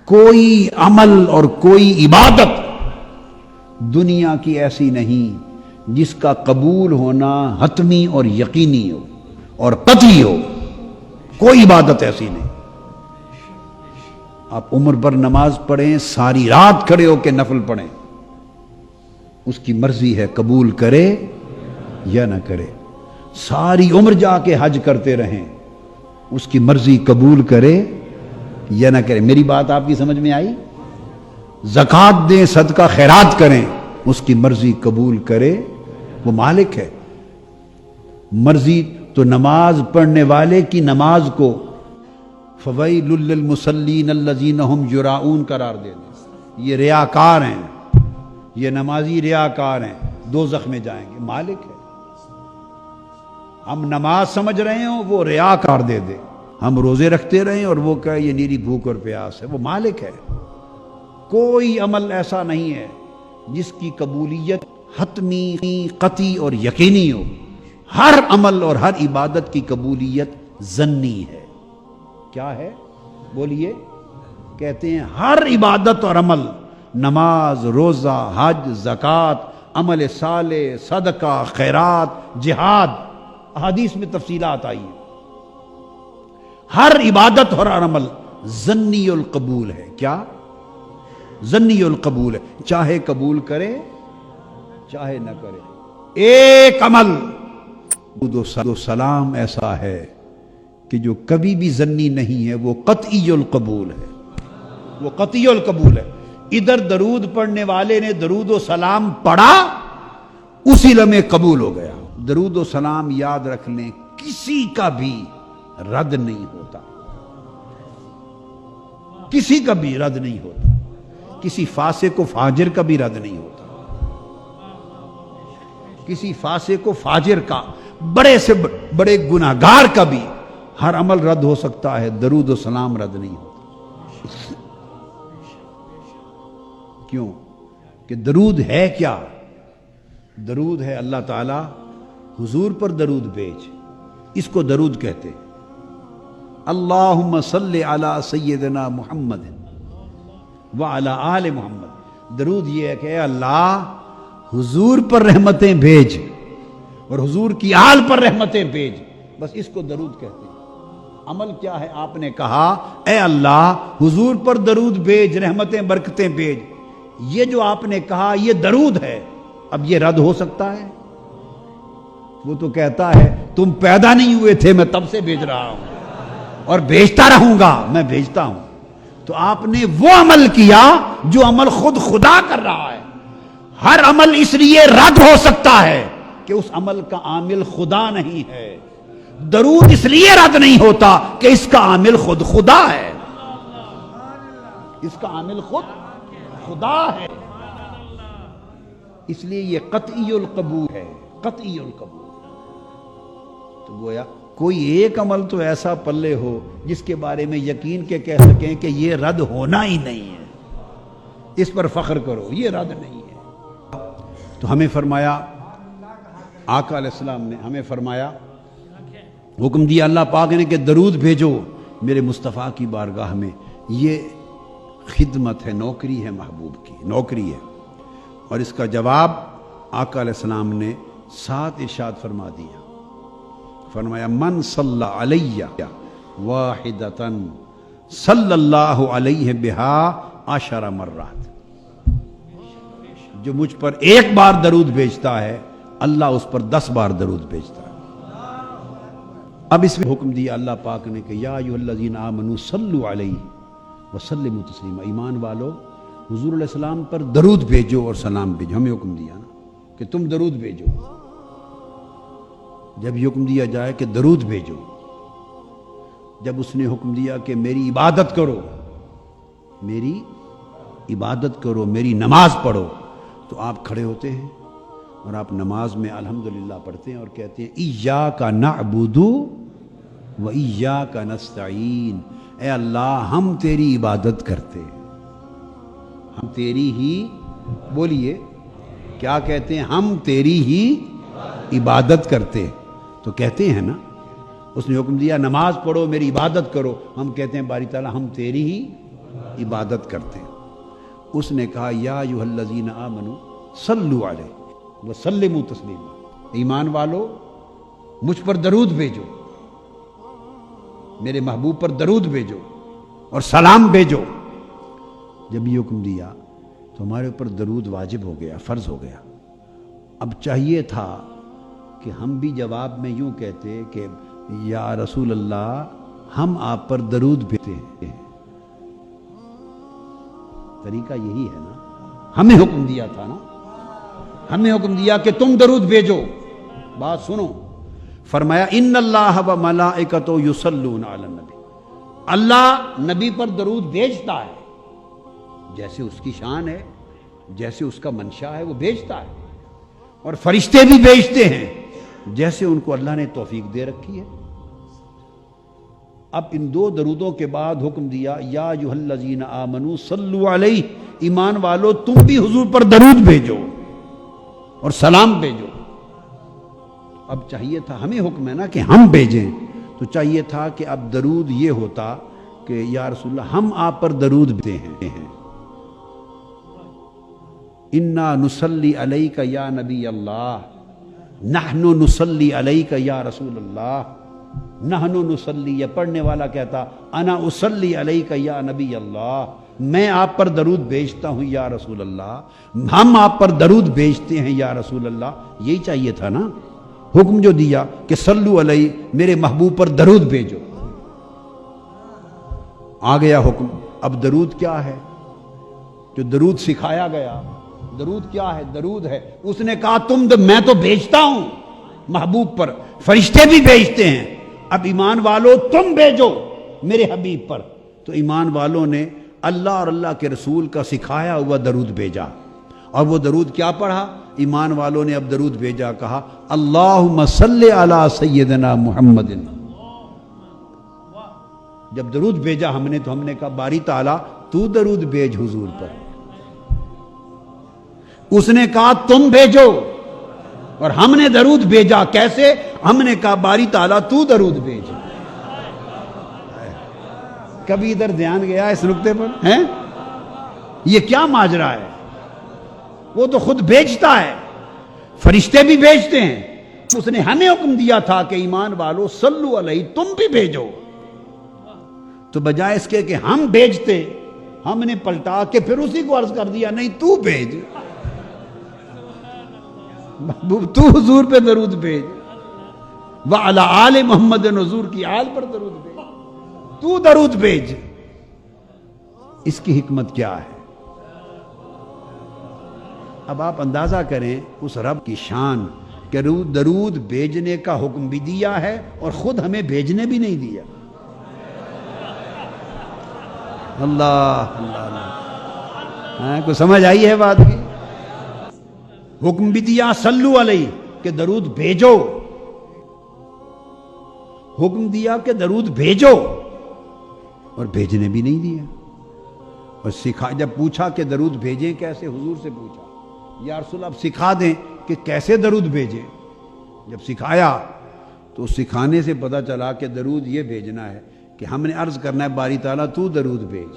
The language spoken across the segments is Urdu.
کوئی عمل اور کوئی عبادت دنیا کی ایسی نہیں جس کا قبول ہونا حتمی اور یقینی ہو اور قطعی ہو. کوئی عبادت ایسی نہیں. آپ عمر بھر نماز پڑھیں، ساری رات کھڑے ہو کے نفل پڑھیں، اس کی مرضی ہے قبول کرے یا نہ کرے. ساری عمر جا کے حج کرتے رہیں، اس کی مرضی قبول کرے یا نہ کرے. میری بات آپ کی سمجھ میں آئی؟ زکوٰۃ دیں، صدقہ خیرات کریں، اس کی مرضی قبول کرے، وہ مالک ہے. مرضی تو نماز پڑھنے والے کی نماز کو فویل للمصلین الذین هم یراؤون قرار دے دیں. یہ ریاکار ہیں، یہ نمازی ریاکار ہیں، دوزخ میں جائیں گے. مالک ہے. ہم نماز سمجھ رہے ہوں، وہ ریاکار دے دے. ہم روزے رکھتے رہیں اور وہ کہے یہ نیری بھوک اور پیاس ہے. وہ مالک ہے. کوئی عمل ایسا نہیں ہے جس کی قبولیت حتمی، قطعی اور یقینی ہو. ہر عمل اور ہر عبادت کی قبولیت ظنی ہے. کیا ہے؟ بولیے. کہتے ہیں ہر عبادت اور عمل، نماز، روزہ، حج، زکوٰۃ، عمل صالح، صدقہ، خیرات، جہاد، احادیث میں تفصیلات آئی ہیں. ہر عبادت اور ہر عمل ظنی القبول ہے. کیا؟ ظنی القبول ہے. چاہے قبول کرے چاہے نہ کرے. ایک عمل درود و سلام ایسا ہے کہ جو کبھی بھی ظنی نہیں ہے، وہ قطعی القبول ہے. وہ قطعی القبول ہے. ادھر درود پڑھنے والے نے درود و سلام پڑھا، اسی لمحے قبول ہو گیا. درود و سلام یاد رکھ لیں، کسی کا بھی رد نہیں ہوتا. کسی کا بھی رد نہیں ہوتا. کسی فاسق و فاجر کا بھی رد نہیں ہوتا. کسی فاسق و فاجر کا، بڑے سے بڑے گناہگار کا بھی ہر عمل رد ہو سکتا ہے، درود و سلام رد نہیں ہوتا. کیوں؟ کہ درود ہے کیا؟ درود ہے اللہ تعالی حضور پر درود بھیج، اس کو درود کہتے. اللہم صلی علی سیدنا محمد وعلی آل محمد. درود یہ ہے کہ اے اللہ حضور پر رحمتیں بھیج اور حضور کی آل پر رحمتیں بھیج. بس اس کو درود کہتے ہیں. عمل کیا ہے؟ آپ نے کہا اے اللہ حضور پر درود بھیج، رحمتیں برکتیں بھیج. یہ جو آپ نے کہا یہ درود ہے. اب یہ رد ہو سکتا ہے؟ وہ تو کہتا ہے تم پیدا نہیں ہوئے تھے، میں تب سے بھیج رہا ہوں اور بھیجتا رہوں گا. میں بھیجتا ہوں. تو آپ نے وہ عمل کیا جو عمل خود خدا کر رہا ہے. ہر عمل اس لیے رد ہو سکتا ہے کہ اس عمل کا عامل خدا نہیں ہے. درود اس لیے رد نہیں ہوتا کہ اس کا عامل خود خدا ہے. اس کا عامل خود خدا ہے. اس لیے یہ قطعی القبول ہے. قطعی القبول. تو گویا کوئی ایک عمل تو ایسا پلے ہو جس کے بارے میں یقین کے کہہ سکیں کہ یہ رد ہونا ہی نہیں ہے، اس پر فخر کرو، یہ رد نہیں ہے. تو ہمیں فرمایا، آقا علیہ السلام نے ہمیں فرمایا، حکم دیا اللہ پاک نے کہ درود بھیجو میرے مصطفیٰ کی بارگاہ میں. یہ خدمت ہے، نوکری ہے، محبوب کی نوکری ہے. اور اس کا جواب آقا علیہ السلام نے 7 ارشاد فرما دیا. فرمایا من صلی علیہ واحدۃ صلی اللہ علیہ بہا 10 مرات. جو مجھ پر ایک بار درود بھیجتا ہے اللہ اس پر 10 بار درود بھیجتا ہے. اب اس میں حکم دیا اللہ پاک نے کہ یا ایھا الذین آمنوا صلوا علیہ وسلموا تسلیما. ایمان والو حضور علیہ السلام پر درود بھیجو اور سلام بھیجو. ہمیں حکم دیا نا کہ تم درود بھیجو. جب یہ حکم دیا جائے کہ درود بھیجو، جب اس نے حکم دیا کہ میری عبادت کرو، میری عبادت کرو، میری نماز پڑھو، تو آپ کھڑے ہوتے ہیں اور آپ نماز میں الحمدللہ پڑھتے ہیں اور کہتے ہیں ایاک نعبد و ایاک نستعین. اے اللہ ہم تیری عبادت کرتے ہیں، ہم تیری ہی، بولیے کیا کہتے ہیں؟ ہم تیری ہی عبادت کرتے. تو کہتے ہیں نا، اس نے حکم دیا نماز پڑھو، میری عبادت کرو. ہم کہتے ہیں باری تعالیٰ ہم تیری ہی عبادت کرتے ہیں۔ اس نے کہا یا ایھا الذین آمنوا صلوا علیہ وسلموا تسلیما، ایمان والو مجھ پر درود بھیجو، میرے محبوب پر درود بھیجو اور سلام بھیجو۔ جب یہ حکم دیا تو ہمارے اوپر درود واجب ہو گیا، فرض ہو گیا۔ اب چاہیے تھا کہ ہم بھی جواب میں یوں کہتے کہ یا رسول اللہ ہم آپ پر درود بھیجتے ہیں۔ طریقہ یہی ہے نا، ہمیں حکم دیا تھا نا، ہمیں حکم دیا کہ تم درود بھیجو۔ بات سنو، فرمایا ان اللہ و ملائکتہ یصلون علی النبی، اللہ نبی پر درود بھیجتا ہے، جیسے اس کی شان ہے، جیسے اس کا منشا ہے وہ بھیجتا ہے، اور فرشتے بھی بھیجتے ہیں جیسے ان کو اللہ نے توفیق دے رکھی ہے۔ اب ان دو درودوں کے بعد حکم دیا یا ایھا الذین آمنوا صلوا علیہ، ایمان والو تم بھی حضور پر درود بھیجو اور سلام بھیجو۔ اب چاہیے تھا، ہمیں حکم ہے نا کہ ہم بھیجیں، تو چاہیے تھا کہ اب درود یہ ہوتا کہ یا رسول اللہ ہم آپ پر درود بھیجتے ہیں۔ انا نصلی علیک یا نبی اللہ، نحن نصلی علیک یا رسول اللہ، نحن نصلی، یہ پڑھنے والا کہتا انا اصلی علیک یا نبی اللہ، میں آپ پر درود بھیجتا ہوں یا رسول اللہ، ہم آپ پر درود بھیجتے ہیں یا رسول اللہ۔ یہی چاہیے تھا نا، حکم جو دیا کہ صلو علیہ، میرے محبوب پر درود بھیجو۔ آ گیا حکم، اب درود کیا ہے؟ جو درود سکھایا گیا، درود کیا ہے؟ درود ہے، اس نے کہا میں تو بھیجتا ہوں محبوب پر، فرشتے بھی بھیجتے ہیں، اب ایمان والو تم بھیجو میرے حبیب پر۔ تو ایمان والوں نے اللہ اور اللہ کے رسول کا سکھایا ہوا درود بھیجا، اور وہ درود کیا پڑھا؟ ایمان والوں نے اب درود بھیجا، کہا اللہم صلی علی سیدنا محمد۔ جب درود بھیجا ہم نے تو ہم نے کہا باری تعالیٰ تو درود بھیج حضور پر۔ اس نے کہا تم بھیجو، اور ہم نے درود بھیجا، کیسے؟ ہم نے کہا باری تعالیٰ تو درود بھیج۔ کبھی ادھر دھیان گیا اس نقطے پر ہیں؟ یہ کیا ماجرا ہے؟ وہ تو خود بھیجتا ہے، فرشتے بھی بھیجتے ہیں، اس نے ہمیں حکم دیا تھا کہ ایمان والو صلو علیہ تم بھی بھیجو۔ تو بجائے اس کے کہ ہم بھیجتے، ہم نے پلٹا کے پھر اسی کو عرض کر دیا نہیں تو بھیج، محبوب تو حضور پہ درود بھیج، وعلی آل محمد، حضور کی آل پر درود بھیج، تو درود بھیج۔ اس کی حکمت کیا ہے؟ اب آپ اندازہ کریں اس رب کی شان کہ درود بھیجنے کا حکم بھی دیا ہے اور خود ہمیں بھیجنے بھی نہیں دیا۔ اللہ اللہ، کوئی سمجھ آئی ہے بات کی؟ حکم بھی دیا صلو علیہ کہ درود بھیجو، حکم دیا کہ درود بھیجو، اور بھیجنے بھی نہیں دیا۔ اور جب پوچھا کہ درود بھیجیں کیسے، حضور سے پوچھا یا رسول اللہ اب سکھا دیں کہ کیسے درود بھیجیں۔ جب سکھایا تو سکھانے سے پتہ چلا کہ درود یہ بھیجنا ہے کہ ہم نے عرض کرنا ہے باری تعالیٰ تو درود بھیج۔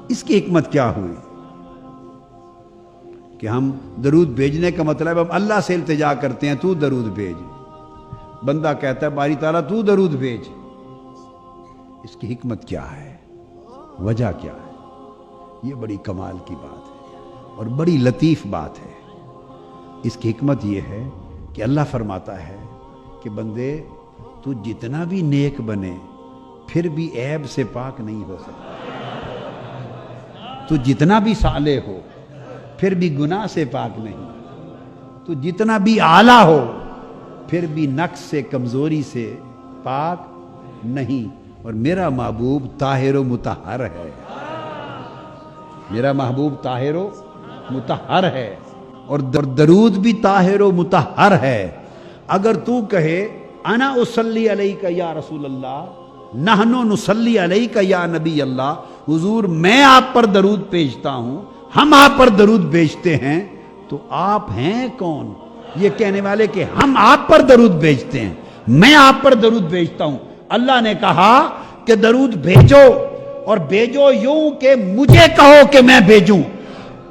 اس کی حکمت کیا ہوئی کہ ہم درود بھیجنے کا مطلب ہم اللہ سے التجا کرتے ہیں تو درود بھیج، بندہ کہتا ہے باری تعالیٰ تو درود بھیج۔ اس کی حکمت کیا ہے، وجہ کیا ہے؟ یہ بڑی کمال کی بات ہے اور بڑی لطیف بات ہے۔ اس کی حکمت یہ ہے کہ اللہ فرماتا ہے کہ بندے تو جتنا بھی نیک بنے پھر بھی عیب سے پاک نہیں ہو سکتا، تو جتنا بھی صالح ہو پھر بھی گناہ سے پاک نہیں، تو جتنا بھی اعلیٰ ہو پھر بھی نقص سے، کمزوری سے پاک نہیں۔ اور میرا محبوب طاہر و مطہر ہے، میرا محبوب طاہر و مطہر ہے، اور درود بھی طاہر و مطہر ہے۔ اگر تو کہے انا اصلی علیک یا رسول اللہ، نحن نصلی علیک یا نبی اللہ، حضور میں آپ پر درود بھیجتا ہوں، ہم آپ پر درود بھیجتے ہیں، تو آپ ہیں کون یہ کہنے والے کہ ہم آپ پر درود بھیجتے ہیں، میں آپ پر درود بھیجتا ہوں؟ اللہ نے کہا کہ درود بھیجو، اور بھیجو یوں کہ مجھے کہو کہ میں بھیجوں،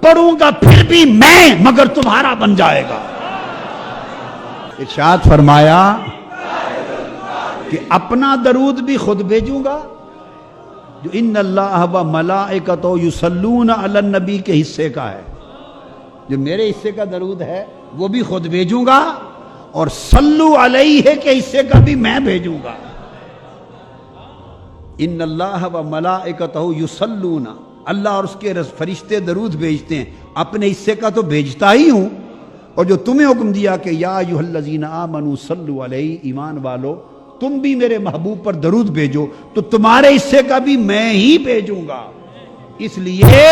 پڑھوں گا پھر بھی میں، مگر تمہارا بن جائے گا۔ ارشاد فرمایا کہ اپنا درود بھی خود بھیجوں گا، جو ان اللہ و ملائکتہ یصلون علی النبی کے حصے کا ہے، جو میرے حصے کا درود ہے وہ بھی خود بھیجوں گا، اور صلو علیہ کے حصے کا بھی میں بھیجوں گا۔ ان اللہ و ملائکتہ یصلون، اللہ اور اس کے فرشتے درود بھیجتے ہیں، اپنے حصے کا تو بھیجتا ہی ہوں، اور جو تمہیں حکم دیا کہ یا ایھا الذین آمنوا صلوا علیہ، ایمان والو تم بھی میرے محبوب پر درود بھیجو، تو تمہارے حصے کا بھی میں ہی بھیجوں گا، اس لیے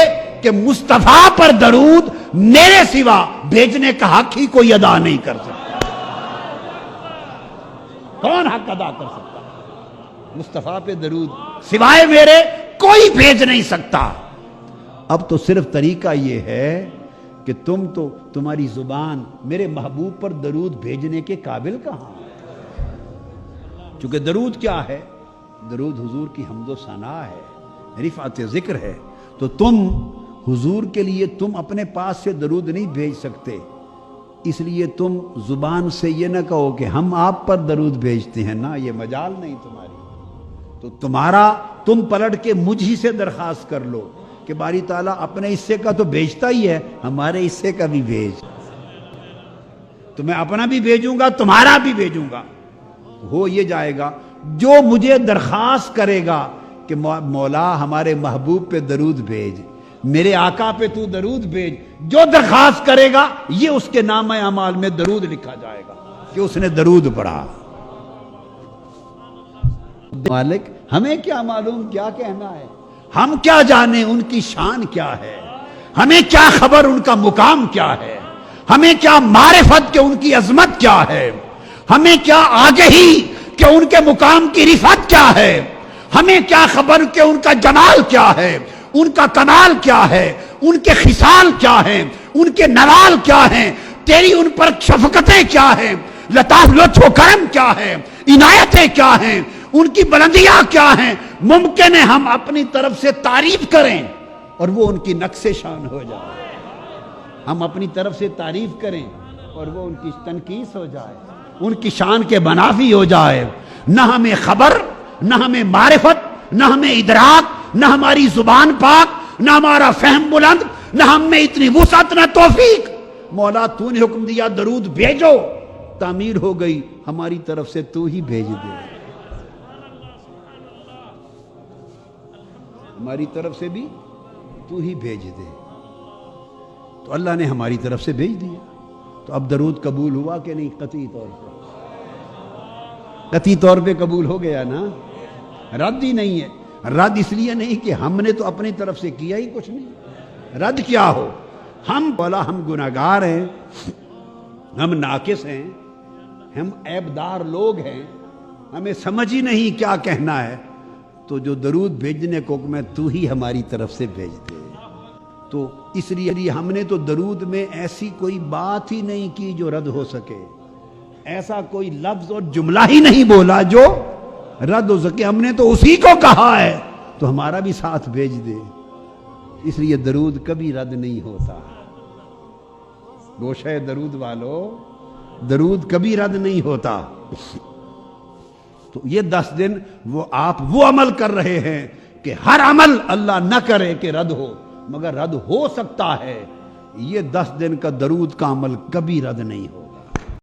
کہ مصطفیٰ پر درود میرے سوا بھیجنے کا حق ہی کوئی ادا نہیں کر سکتا۔ کون حق ادا کر سکتا؟ مصطفیٰ پہ درود سوائے میرے کوئی بھیج نہیں سکتا۔ اب تو صرف طریقہ یہ ہے کہ تمہاری زبان میرے محبوب پر درود بھیجنے کے قابل کہاں؟ چونکہ درود کیا ہے؟ درود حضور کی حمد و ثنا ہے، رفعت ذکر ہے، تو تم حضور کے لیے تم اپنے پاس سے درود نہیں بھیج سکتے، اس لیے تم زبان سے یہ نہ کہو کہ ہم آپ پر درود بھیجتے ہیں، نہ، یہ مجال نہیں تمہاری، تو تم پلٹ کے مجھ ہی سے درخواست کر لو کہ باری تعالیٰ اپنے حصے کا تو بھیجتا ہی ہے، ہمارے حصے کا بھی بھیج، تو میں اپنا بھی بھیجوں گا تمہارا بھی بھیجوں گا۔ ہو یہ جائے گا جو مجھے درخواست کرے گا کہ مولا ہمارے محبوب پہ درود بھیج، میرے آقا پہ تو درود بھیج، جو درخواست کرے گا یہ اس کے نامہ اعمال میں درود لکھا جائے گا کہ اس نے درود پڑھا۔ مالک ہمیں کیا معلوم کیا کہنا ہے، ہم کیا جانے ان کی شان کیا ہے، ہمیں کیا خبر ان کا مقام کیا ہے، ہمیں کیا معرفت کہ ان کی عظمت کیا ہے، ہمیں کیا آگہی کہ ان کے مقام کی رفعت کیا ہے، ہمیں کیا خبر کہ ان کا جمال کیا ہے، ان کا کمال کیا ہے، ان کے خصال کیا ہیں، ان کے نوال کیا ہیں، تیری ان پر شفقتیں کیا ہیں، لطف و کرم کیا ہے، عنایتیں کیا ہیں، ان کی بلندیاں کیا ہیں۔ ممکن ہے ہم اپنی طرف سے تعریف کریں اور وہ ان کی نقص شان ہو جائے، ہم اپنی طرف سے تعریف کریں اور وہ ان کی تنقیص ہو جائے، ان کی شان کے منافی ہو جائے، نہ ہمیں خبر، نہ ہمیں معرفت، نہ ہمیں ادراک، نہ ہماری زبان پاک، نہ ہمارا فہم بلند، نہ ہم میں اتنی وسعت، نہ توفیق۔ مولا تو نے حکم دیا درود بھیجو، تعمیر ہو گئی، ہماری طرف سے تو ہی بھیج دے، ہماری طرف سے بھی تو ہی بھیج دے۔ تو اللہ نے ہماری طرف سے بھیج دیا، تو اب درود قبول ہوا کہ نہیں؟ قطعی طور پہ، قطعی طور پہ قبول ہو گیا نا، رد ہی نہیں ہے۔ رد اس لیے نہیں کہ ہم نے تو اپنی طرف سے کیا ہی کچھ نہیں، رد کیا ہو، ہم گناہگار ہیں، ہم ناقص ہیں، ہم عیبدار لوگ ہیں، ہمیں سمجھ ہی نہیں کیا کہنا ہے، تو جو درود بھیجنے کو حکم ہے تو ہی ہماری طرف سے بھیج دے۔ تو اس لیے ہم نے تو درود میں ایسی کوئی بات ہی نہیں کی جو رد ہو سکے، ایسا کوئی لفظ اور جملہ ہی نہیں بولا جو رد ہو سکے، ہم نے تو اسی کو کہا ہے، تو ہمارا بھی ساتھ بھیج دے۔ اس لیے درود کبھی رد نہیں ہوتا، گوشہ درود والو، درود کبھی رد نہیں ہوتا۔ تو یہ 10 دن آپ وہ عمل کر رہے ہیں کہ ہر عمل اللہ نہ کرے کہ رد ہو، مگر رد ہو سکتا ہے، یہ 10 دن کا درود کا عمل کبھی رد نہیں ہو۔